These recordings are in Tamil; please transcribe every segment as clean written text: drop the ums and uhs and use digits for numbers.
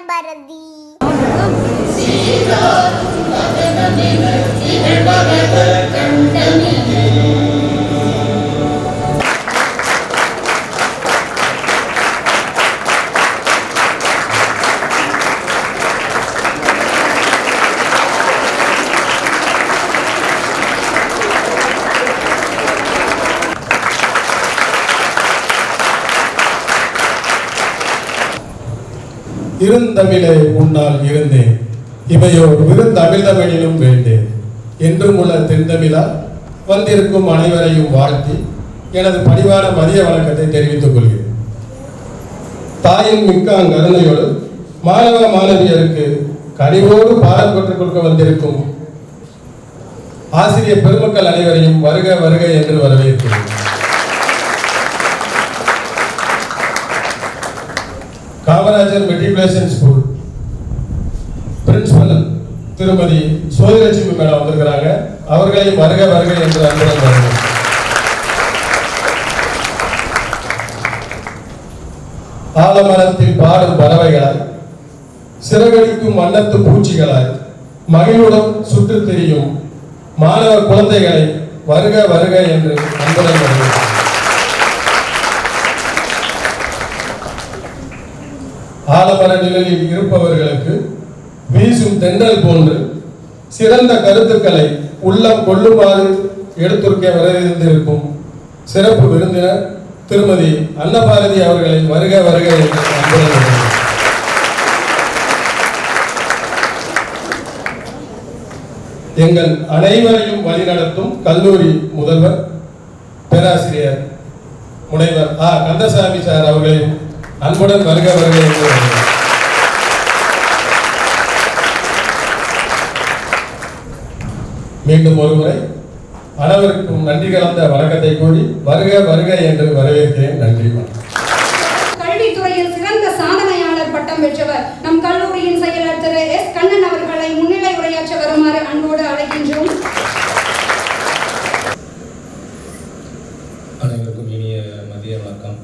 பாரதி. இருந்தமிழே உன்னால் இருந்தேன் இவையோர் விருந்தமிழ்தமிழிலும் வேண்டேன் என்றும் உள்ள தென்தமிழா வந்திருக்கும் அனைவரையும் வாழ்த்தி எனது பணிவான மதிய வணக்கத்தை தெரிவித்துக் கொள்கிறேன். தாயின் மிக்க கருணையோடு மாணவ மாணவியருக்கு கனிவோடு பாடம் கற்றுக் கொடுக்க வந்திருக்கும் ஆசிரியர் பெருமக்கள் அனைவரையும் வருக வருக என்று வரவேற்கிறேன். காமராஜர் மெட்ரிகுலேஷன் ஸ்கூல் பிரின்சிபல் திருமதி சோதிலட்சுமி மேடம் வந்திருக்கிறாங்க. அவர்களையும் வருக வருக என்று அன்புடன் வருகிறேன். ஆலமரத்தில் பாடும் பறவைகளாய் சிறகடிக்கும் வண்ணத்து பூச்சிகளாய் மகிழுடன் சுற்று திரியும் மாணவ குழந்தைகளை வருக வருக என்று அன்புடன் வருகிறேன். ஆலமர நிலையில் இருப்பவர்களுக்கு வீசும் தென்றல் போன்று சிறந்த கருத்துக்களை உள்ளம் கொள்ளுமாறு எடுத்துரைக்க வரவிருந்திருக்கும் சிறப்பு விருந்தினர் திருமதி அன்னபாரதி அவர்களை வருக வருக என்று அன்புடன் வருகிறேன். எங்கள் அனைவரையும் வழிநடத்தும் கல்லூரி முதல்வர் பேராசிரியர் முனைவர் கந்தசாமி சார் அவர்களையும் அன்புடன் வருக வருக என்று மீண்டும் ஒருமுறை அனைவருக்கும் நன்றி கலந்த வணக்கத்தை கூறி வருக வருக என்று வரவேற்கிறேன். நன்றி. கல்வித்துறையில் சிறந்த சாதனையாளர் பட்டம் பெற்றவர் நம் கல்லூரியின் செயலர் திரு எஸ் கண்ணன் அவர்களை முன்னிலை உரையாற்ற வருமாறு அன்போடு அழைக்கின்றோம். அனைவருக்கும் இனிய மதிய வணக்கம்.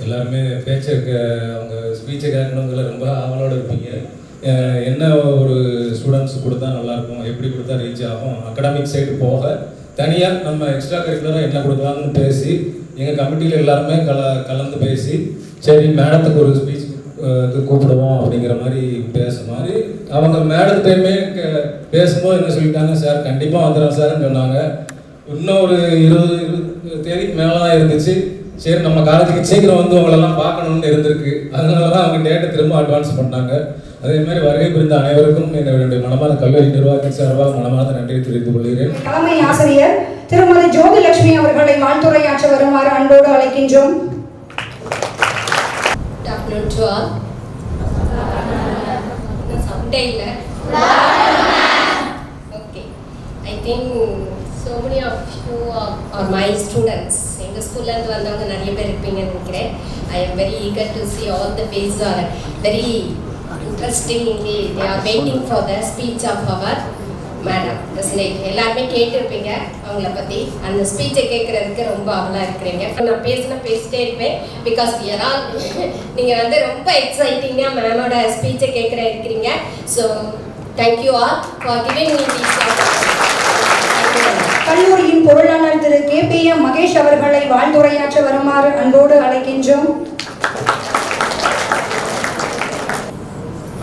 எல்லாருமே பேச்சுக்கு அவங்க ஸ்பீச்சை கேட்கணுங்கிற ரொம்ப ஆவலோடு இருப்பீங்க. என்ன ஒரு ஸ்டூடெண்ட்ஸ் கொடுத்தா நல்லாயிருக்கும், எப்படி கொடுத்தா ரீச் ஆகும், அகடாமிக் சைடு போக தனியாக நம்ம எக்ஸ்ட்ரா கரிக்குலராக என்ன கொடுக்கலாம்னு பேசி எங்கள் கமிட்டியில் எல்லாருமே கலந்து பேசி சரி மேடத்துக்கு ஒரு ஸ்பீச் கூப்பிடுவோம் அப்படிங்கிற மாதிரி மாதிரி அவங்க மேடத்தையுமே பேசும்போது என்ன சொல்லிட்டாங்க, சார் கண்டிப்பாக வந்துடுறோம் சார்ன்னு சொன்னாங்க. இன்னும் ஒரு 20 தேதிக்கு மேலே தான் இருந்துச்சு. சரி நம்ம காலேஜுக்கு சீக்கிரம் வந்து உங்களெல்லாம் பார்க்கணும்னு இருந்திருக்கு. அதனால தான் அவங்க டேட்டை திரும்ப அட்வான்ஸ் பண்ணாங்க. அதே மாதிரி வருகை புரிந்த அனைவருக்கும் என்னுடைய மனமார்ந்த கல்லூரி நிர்வாகத்தின் சார்பாக மனமார்ந்த நன்றியை தெரிவித்துக் கொள்கிறேன். தலைமை ஆசிரியர் திருமதி ஜோதிலட்சுமி அவர்களை வாழ்த்துரையாற்ற வருமாறு அன்போடு அழைக்கின்றோம். So many of you are my students. எங்கள் ஸ்கூல்லேருந்து வந்தவங்க நிறைய பேர் இருப்பீங்கன்னு நினைக்கிறேன். I am very eager to see all the faces are very interestingly they are waiting for the speech of our madam. எல்லாருமே கேட்டிருப்பீங்க அவங்கள பற்றி. அந்த ஸ்பீச்சை கேட்குறதுக்கு ரொம்ப ஆவலாக இருக்கிறீங்க. நான் பேசிட்டே இருப்பேன். பிகாஸ் நீங்கள் வந்து ரொம்ப எக்ஸைட்டிங்காக மேமோட ஸ்பீச்சை இருக்கிறீங்க. So thank you all for giving me these கல்லூரியின் பொருளாளர் திரு KPM மகேஷ் அவர்களை வாழ்த்துரையாற்ற வருமாறு அன்போடு அழைக்கின்றோம்.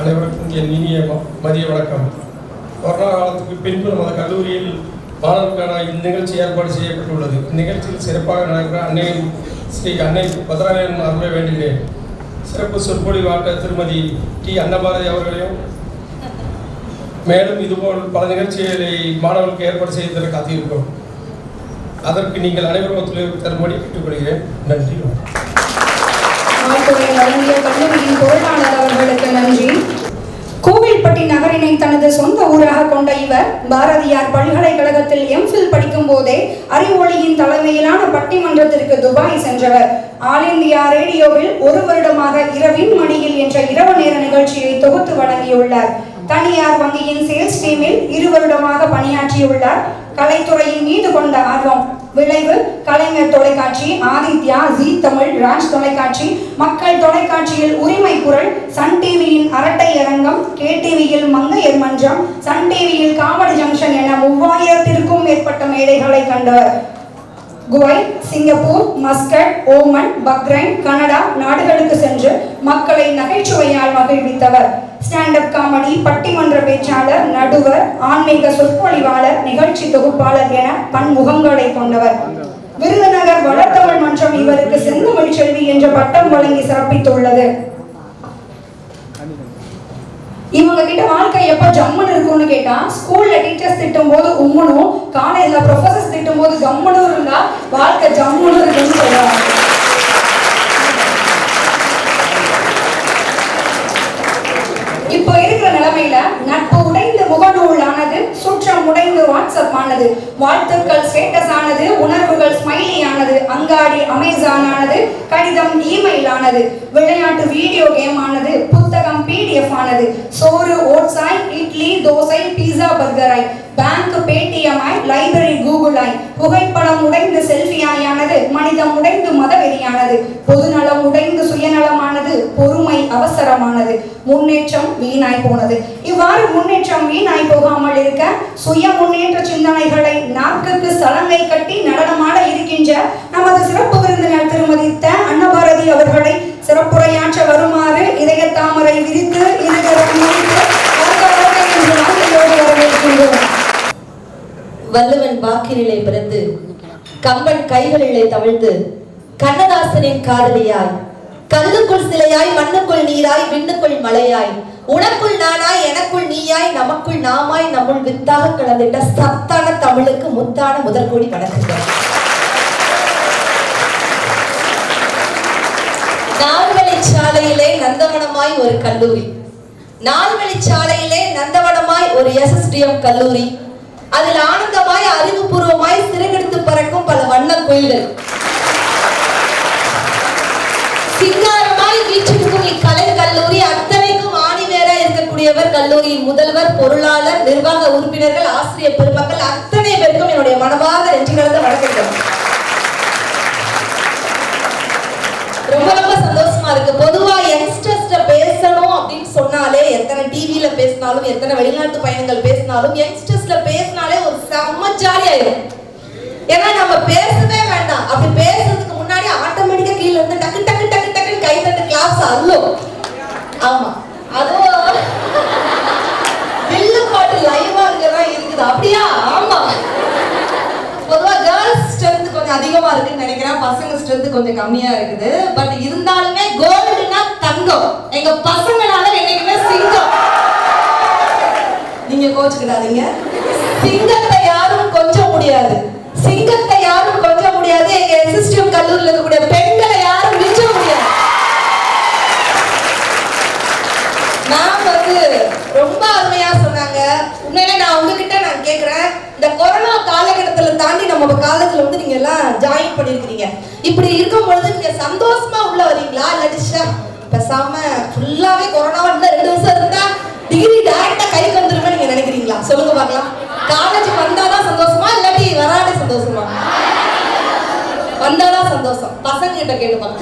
அனைவருக்கும் என் இனிய மதிய வணக்கம். கொரோனா காலத்துக்கு பின்பு நமது கல்லூரியில் மாணவர்களுக்கான இந்நிகழ்ச்சி ஏற்பாடு செய்யப்பட்டுள்ளது. இந்நிகழ்ச்சியில் சிறப்பாக நடக்கிற ஸ்ரீ அன்னை பத்ராலயம் அருள வேண்டுகிறேன். சிறப்பு சொற்பொழிவாட்ட திருமதி அன்னபாரதி அவர்களையும் மேலும் இதுபோல் பல நிகழ்ச்சிகளை மாணவர்களுக்கு ஏற்பாடு செய்வதற்கு காத்திருக்கிறோம். அதற்கு நீங்கள் அனைவரும் ஒத்துழைப்பு தரும்படி கேட்டுக்கொள்கிறேன். நன்றி. கல்லூரியின் பொருளாளர் அவர்களுக்கு நன்றி. கோவில்பட்டி நகரினை தனது சொந்த ஊராக கொண்ட இவர் பாரதியார் பல்கலைக்கழகத்தில் MPhil படிக்கும் போதே அறிவொளியின் தலைமையிலான பட்டிமன்றத்திற்கு துபாய் சென்றவர். ஆல் இந்தியா ரேடியோவில் 1 வருடமாக இரவின் மடியில் என்ற இரவு நேர நிகழ்ச்சியை தொகுத்து வழங்கியுள்ளார். தனியார் வங்கியின் சேல்ஸ் டீமில் 2 வருடமாக பணியாற்றியுள்ளார். கலைத்துறையின் மீது கொண்ட ஆர்வம் விளைவு கலைஞர் தொலைக்காட்சி, ஆதித்யா, ஜீ தமிழ், ராஜ் தொலைக்காட்சி, மக்கள் தொலைக்காட்சியில் உரிமை குரல், சன் டிவியின் அரட்டை KTVயில் மங்கையர் மன்றம், சன் டிவியில் காமெடி ஜங்ஷன் என 3000த்திற்கும் மேற்பட்ட மேடைகளை கண்டவர். Kuwait, Singapore, Muscat, Oman, Bahrain, Canada நாடுகளுக்கு சென்று மக்களை நகைச்சுவையால் மகிழ்வித்தவர். ஸ்டாண்டப் காமெடி, பட்டிமன்ற பேச்சாளர், நடுவர், ஆன்மீக சொற்பொழிவாளர், நிகழ்ச்சி தொகுப்பாளர் என பன்முகங்களை கொண்டவர். விருதுநகர் வளர்த்தமிழ் மன்றம் இவருக்கு செந்தமிழ் செல்வி என்ற பட்டம் வழங்கி சிறப்பித்துள்ளது. இவங்க கிட்ட வாழ்க்கை எப்ப ஜம்முன்னு இருக்கும்னு கேட்டா, ஸ்கூல்ல டீச்சர்ஸ் திட்டும் போது உம்முனும், காலேஜ்ல ப்ரொஃபசர்ஸ் திட்டும் போது ஜம்முன்னு இருந்தா வாழ்க்கை ஜம்முன்னு இருக்குன்னு சொல்றாங்க. இப்போ இருக்கிற நிலைமையில நட்பு உடைந்து முகநூல் ஆனது, சுற்றம் உடைந்து வாட்ஸ்அப் ஆனது, வாழ்த்துக்கள் ஸ்டேட்டஸ் ஆனது, உணர்வுகள் ஸ்மைலி ஆனது, அங்காடி அமேசான் ஆனது, கடிதம் இமெயில் ஆனது, விளையாட்டு வீடியோ கேம் ஆனது, புத்தகம் PDF ஆனது, சோறு ஓட்ஸாய், இட்லி தோசை பீஸா பர்கராய், பேங்க் பேடிஎம் ஆய், லைப்ரரி கூகுள் ஆய், புகைப்படம் உடைந்து செல்ஃபியாய் ஆனது, மனிதம் உடைந்து மதவெறியானது, பொதுநலம் உடைந்து சுயநலமானது, பொறுமை அவசரமானது, முன்னேற்றம் வீணாய் போனது. இவ்வாறு முன்னேற்றம் வீணாய் போகாமல் இருக்க சுய முன்னேற்ற சிந்தனைகளை நாக்குக்கு சலங்கை கட்டி நடனமாட இருக்கின்ற நமது சிறப்பு விருந்தினர் திருமதி த. அன்னபாரதி அவர்களை சிறப்புரையாற்ற வருமாறு இதய தாமரை விரித்து வள்ளுவன் வாக்கினிலே பிறந்து கம்பன் கைகளிலே தவிழ்ந்து கண்ணதாசனின் காதலியாய் கல்லுக்குள் சிலையாய் மண்ணுக்குள் நீராய் விண்ணுக்குள் மலையாய் உனக்குள் நானாய் எனக்குள் நீயாய் நமக்குள் நாமாய் நம்முள் வித்தாக கலந்திட்ட சத்தான தமிழுக்கு முத்தான முதற்கோடி வணக்கங்கள். நால்வழிச்சாலையிலே நந்தவனமாய் ஒரு கல்லூரி, நால்வழிச்சாலையிலே நந்தவனமாய் ஒரு SSDM கல்லூரி, அதில் ஆனந்தமாய் அறிவுபூர்வமாய் சிறகெடுத்து பறக்கும் பல வண்ண கோயில்கள், சிங்காரமாய் வீற்றிருக்கும் இக்கலை கல்லூரி அத்தனைக்கும் ஆணிவேரா இருக்கக்கூடியவர் கல்லூரியின் முதல்வர், பொருளாளர், நிர்வாக உறுப்பினர்கள், ஆசிரியர் பெருமக்கள் அத்தனை பேருக்கும் என்னுடைய மனமார்ந்த நன்றி கலந்த வணக்கங்கள். ரொம்ப ரொம்ப சந்தோஷமா இருக்கு. பொதுவா யங்ஸ்டர்ஸ்ட பேசணும் அப்படின்னு சொன்னாலே, எத்தனை டிவில பேசினாலும் எத்தனை வெளிநாட்டு பயணங்கள் பேசினாலும் யங்ஸ்டர்ஸ்ல பேசினாலே ஒரு செம்ம ஜாலியாயிரும். ஏன்னா நம்ம பேசவே வேண்டாம், அப்படி பேசுறதுக்கு முன்னாடி ஆட்டோமேட்டிக்கா கீழ இருந்து டக்கு டக்கு டக்கு டக்குன்னு கை தட்டு கிளாஸ் அல்லும். ஆமா, அதுவும் வில்லு பாட்டு லைவா இருக்கதான் இருக்குது. அப்படியா? ஆமா. பொதுவா கேர்ள்ஸ் ஸ்ட்ரென்த் கொஞ்சம் அதிகமா இருக்குன்னு நினைக்கிறேன், பசங்க ஸ்ட்ரென்த் கொஞ்சம் கம்மியா இருக்குது. பட் இருந்தாலுமே கோல்டுனா தங்கம், எங்க பசங்கனால என்னைக்குமே சிங்கம். நீங்க கோச்சுக்கிடாதீங்க, சிங்கத்தை யாரும் கொஞ்சம் முடியாது, சிங்கத்தை யாரும் கொஞ்சம் முடியாது. எங்க SSDM கல்லூரியில் இருக்கக்கூடிய பெண்களை யாரும் மிஞ்ச முடியாது. நான் ரொம்ப அருமையா சொன்னாங்க. உண்மையிலே நான் உங்ககிட்ட நான் கேட்கிறேன், இந்த கொரோனா காலகட்டத்துல தாண்டி நம்ம காலேஜ்ல நீங்க எல்லாம் ஜாயின் பண்ணிருக்கீங்க. இப்படி இருக்கும் பொழுது நீங்க சந்தோஷமா உள்ள வரீங்களா, இல்லாட்டி பேசாம ஃபுல்லாவே கொரோனாவா இருந்தா 2 வருஷம் இருந்தா டிகிரி டைரக்டா கைக்கு வந்துருமே நீங்க நினைக்கிறீங்களா? சொல்லுங்க பார்க்கலாம். காலேஜ் வந்தாதான் சந்தோஷமா இல்லாட்டி வராதே சந்தோஷமா? வந்தாதான் சந்தோஷம். பசங்க கிட்ட கேட்டுப்பாங்க,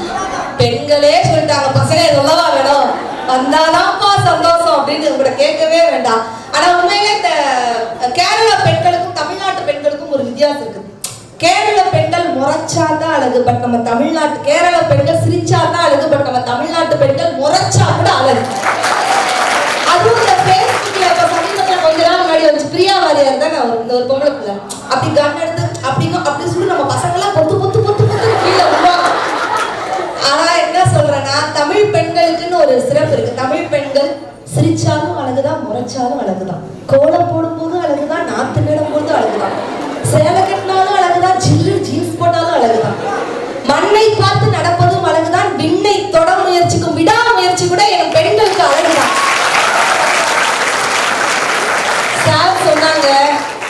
பெண்களே சொல்லிட்டாங்க பசங்க சொல்லவா வேணும், வந்தாதான்ப்பா சந்தோஷம் அப்படின்னு உங்களை கேட்கவே வேண்டாம். ஆனா உண்மையிலே இந்த கேரள பெண்களுக்கும் தமிழ்நாட்டு பெண்களுக்கும் ஒரு வித்தியாசம் இருக்கு. கேரள பெண்கள் முறைச்சாதான் அழகு, பட் நம்ம தமிழ்நாட்டு கேரள பெண்கள் சிரிச்சாதான் அழகு, பட் நம்ம தமிழ்நாட்டு பெண்கள் முறைச்சா கூட அழகு. அதுவும் இந்த பேஸ்புக்ல இப்ப சமீபத்துல கொஞ்ச நாள் முன்னாடி வந்து பிரியா வாரியார் தான் ஒரு பொம்பளை பிள்ளை அப்படி கண் எடுத்து அப்படி சொல்லி நம்ம பசங்க எல்லாம் பொத்து பொத்து பொத்து பொத்து கீழே விடுவாங்க. ஆனா என்ன சொல்றேன்னா, தமிழ் பெண்களுக்குன்னு ஒரு சிறப்பு இருக்கு. தமிழ் பெண்கள் சிரிச்சாலும் அழகுதான், முறைச்சாலும் அழகுதான், கோலம் போடும் போதும் அழகுதான், நாத்து நேரம் போதும் அழகுதான், சேலை கட்டினாலும் அழகுதான், ஜில்லு ஜீன்ஸ் போட்டாலும் அழகுதான், மண்ணை பார்த்து நடப்பதும் அழகுதான், விண்ணை தொட முயற்சிக்கும் விடாமுயற்சி கூட என் பெண்களுக்கு அழகுதான். சார் சொன்னாங்க,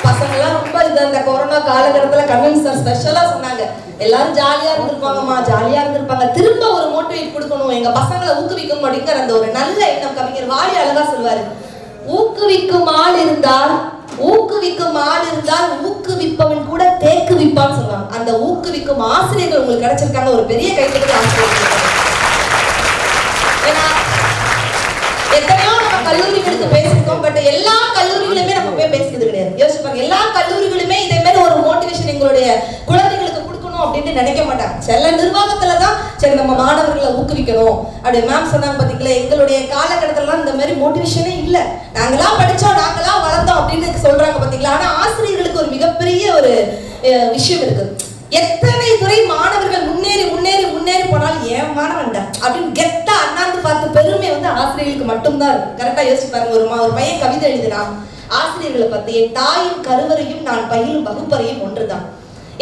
பசங்கெல்லாம் ரொம்ப இந்த கொரோனா காலகட்டத்துல கவின் சார் ஸ்பெஷலா சொன்னாங்க, எல்லாரும் ஜாலியா இருந்திருப்பாங்கம்மா, ஜாலியா இருந்திருப்பாங்க, திரும்ப ஒரு மோட்டிவேட் கொடுக்கணும், எங்க பசங்களை ஊக்குவிக்கணும் அப்படிங்கிற அந்த ஒரு நல்ல எண்ணம் கவிஞர் வாலி அழகா சொல்வாரு. ஊக்குவிக்கும் ஆள் இருந்தால் ஊக்குவிப்பவன் கூட தேக்குவிப்பான்னு சொல்லுவாங்க. அந்த ஊக்குவிக்கும் ஆசிரியர்கள் உங்களுக்கு கிடைச்சிருக்காங்க, ஒரு பெரிய கைத்தட்டல் ஆசிரியர்கள். ஏன்னா எத்தனையோ நம்ம கல்லூரிகளுக்கு பேசியிருக்கோம், பட் எல்லா கல்லூரிகளுமே நம்ம போய் பேசுறது கிடையாது. யோசிச்சு பாருங்க, எல்லா கல்லூரிகளுமே இதே மாதிரி ஒரு மோட்டிவேஷன் எங்களுடைய குழந்தைகளுக்கு கொடுக்கணும் அப்படின்னு நினைக்க மாட்டாங்க. சில நிர்வாகத்துல தான் சரி நம்ம மாணவர்களை ஊக்குவிக்கணும் அப்படி மேம் சொன்னாங்க பாத்தீங்களா. எங்களுடைய காலகட்டத்திலலாம் இந்த மாதிரி மோட்டிவேஷனே இல்லை. நாங்களா படிச்சோம், நாங்களா வளர்ந்தோம் அப்படின்னு சொல்றாங்க பாத்தீங்களா. ஆனா ஆசிரியர்களுக்கு ஒரு மிகப்பெரிய ஒரு விஷயம் இருக்கு. எத்தனை துறை மாணவர்கள் முன்னேறி முன்னேறி முன்னேறி போனாலும் ஏன் மாணவன்டா அப்படின்னு கெத்தா அண்ணாந்து பார்த்து பெருமை வந்து ஆசிரியர்களுக்கு மட்டும்தான் இருக்கும். கரெக்டா யோசிச்சு பாருங்க. ஒரு பையன் கவிதை எழுதினா ஆசிரியர்களை பத்தி, என் தாயின் கருவறையும் நான் பயிலும் வகுப்பறையும் ஒன்றுதான்,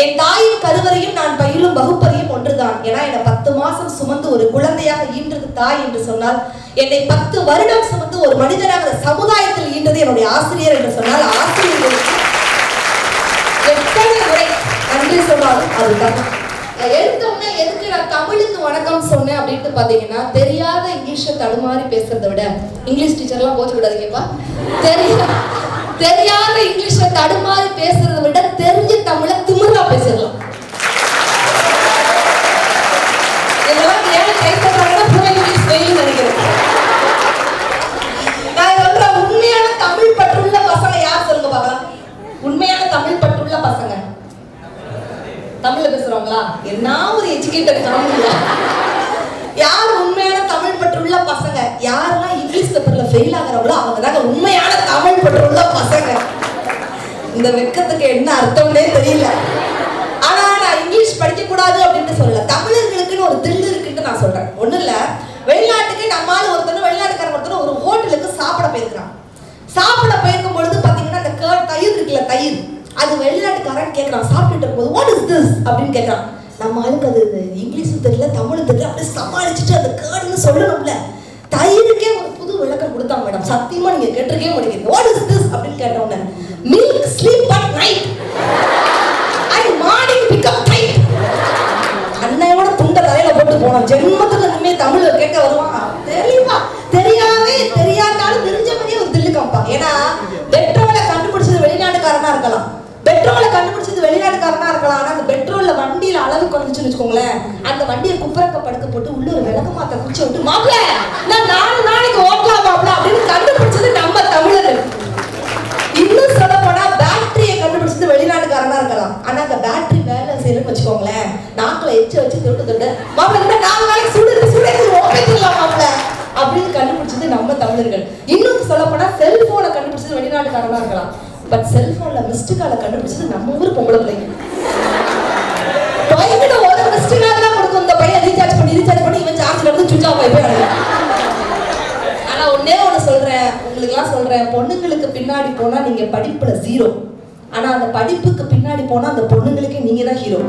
என் தாயின் கருவறையும் நான் பயிலும் வகுப்பறையும் ஒன்றுதான். ஏன்னா என்னை 10 மாசம் சுமந்து ஒரு குழந்தையாக ஈன்றது தாய் என்று சொன்னால், என்னை 10 வருடம் சுமந்து ஒரு மனிதனாக சமுதாயத்தில் ஈன்றது என்னுடைய ஆசிரியர் என்று சொன்னால், ஆசிரியர்களுக்கு எத்தனை முறை நன்றி சொன்னாலும் அதுதான். எடுத்தோடனே எதுக்கு நான் தமிழுக்கு வணக்கம் சொன்னேன் அப்படின்ட்டு பாத்தீங்கன்னா, தெரியாத இங்கிலீஷை தடுமாறி பேசுறதை விட, இங்கிலீஷ் டீச்சர்லாம் போச்சு விடாதீங்கப்பா, தெரியாத இங்கிலீஷை தடுமாறி பேசுறதை விட தெரிஞ்ச தமிழை திமிரா பேசிடலாம். இதெல்லாம் ஏன் கை தட்டுறாங்கன்னா புற இங்கிலீஷ் வெயில் நினைக்கிறேன். நான் சொல்ற உண்மையான தமிழ் பற்றுள்ள பசங்க யார் சொல்லுங்க பார்க்கலாம். உண்மையான தமிழ் பற்றுள்ள பசங்க தமிழ்ல பேசுறவங்களா? என்ன ஒரு எஜுகேட்டட் தமிழ்ல யார் உண்மையான தமிழ் பற்றுள்ள பசங்க? யாரெல்லாம் இங்கிலீஷ் பேப்பர்ல ஃபெயில் ஆகுறாங்களோ அவங்க தான் உண்மையான தமிழ் பற்றுள்ள பசங்க. இந்த வெக்கத்துக்கு என்ன அர்த்தம்னே தெரியல. ஆனா நான் இங்கிலீஷ் படிக்க கூடாது அப்படின்னு சொல்லல, தமிழர்களுக்குன்னு ஒரு தில்லு இருக்குன்னு நான் சொல்றேன். ஒண்ணு இல்ல, வெளிநாட்டுக்கு நம்மால ஒருத்தர் வெளிநாட்டுக்காரங்க ஒருத்தர் ஒரு ஹோட்டலுக்கு சாப்பிட போயிருக்கிறான். சாப்பிட போயிருக்கும் பொழுது பாத்தீங்கன்னா அந்த தயிர் இருக்குல்ல, தயிர், அது வெளிநாட்டுக்காரன் கேட்கறான். சாப்பிட்டுட்டு இருக்கும்போது வாட் இஸ் திஸ் அப்படின்னு கேட்கறான். நம்ம ஆளுக்கு அது இங்கிலீஷும் தெரியல தமிழும் தெரியல, அப்படியே சமாளிச்சுட்டு அந்த கேர்டுன்னு சொல்லணும்ல. தயிருக்கே ஒரு புது விளக்கம் கொடுத்தாங்க மேடம். சத்தியமா நீங்க கேட்டிருக்கே மாட்டேங்கிறீங்க. வாட் இஸ் திஸ் அப்படின்னு கேட்டோம்னா, milk sleep but night and morning become tight. அன்னையோட துண்ட தலையில போட்டு போனோம். ஜென்மத்துக்கு இனிமே தமிழ் கேட்க வருவான். தெரியவா தெரியாதாலும் தெரிஞ்ச மாதிரியே ஒரு தில்லு காப்பா. ஏன்னா பெட்ரோலை கண்டுபிடிச்சது வெளிநாட்டுக்காரனா இருக்கலாம், பெட்ரோலை கண்டுபிடிச்சது வெளிநாட்டுக்காரனா இருக்கலாம். ஆனா அந்த பெட்ரோல்ல வண்டியில அளவு குறைஞ்சுன்னு வச்சுக்கோங்களேன், அந்த வண்டியை குப்பரக்க படுக்க போட்டு உள்ள ஒரு விளக்கு மாத்த குச்சி விட்டு மாப்பிள்ள நான் 4 நாளைக்கு ஓட்டலாம் மாப்பிள்ள அப்படின்னு கண்டுபிடிச்சது நம்ம தமிழர்கள். இன்னும் சொல்ல போனா பேட்டரியை கண்டுபிடிச்சது வெளிநாட்டுக்காரனா இருக்கலாம். ஆனா அந்த பேட்டரி வேலை செய்யணும்னு வச்சுக்கோங்களேன், நாக்குல எச்ச வச்சு தொட்டு மாப்பிள்ள 4 நாளைக்கு சுடு ஓப்பிக்கலாம் மாப்பிள்ள அப்படின்னு கண்டுபிடிச்சது நம்ம தமிழர்கள். இன்னும் சொல்ல போனா செல்போனை கண்டுபிடிச்சது வெளிநாட்டுக்காரனா இருக்கலாம். பட் செல்போன்ல மிஸ்டு காலை கண்டுபிடிச்சது நம்ம ஊர் பொம்பளை பிள்ளைங்க. ஒரு மிஸ்டு கால் தான் கொடுக்கும் இந்த பையன் ரீசார்ஜ் பண்ணி இவன் சார்ஜ்ல இருந்து சுவிட்ச் ஆஃப் ஆகி போய். ஆனா ஒன்னே ஒண்ணு சொல்றேன், உங்களுக்கு எல்லாம் சொல்றேன், பொண்ணுங்களுக்கு பின்னாடி போனா நீங்க படிப்புல 0, ஆனா அந்த படிப்புக்கு பின்னாடி போனா அந்த பொண்ணுங்களுக்கே நீங்க தான் ஹீரோ.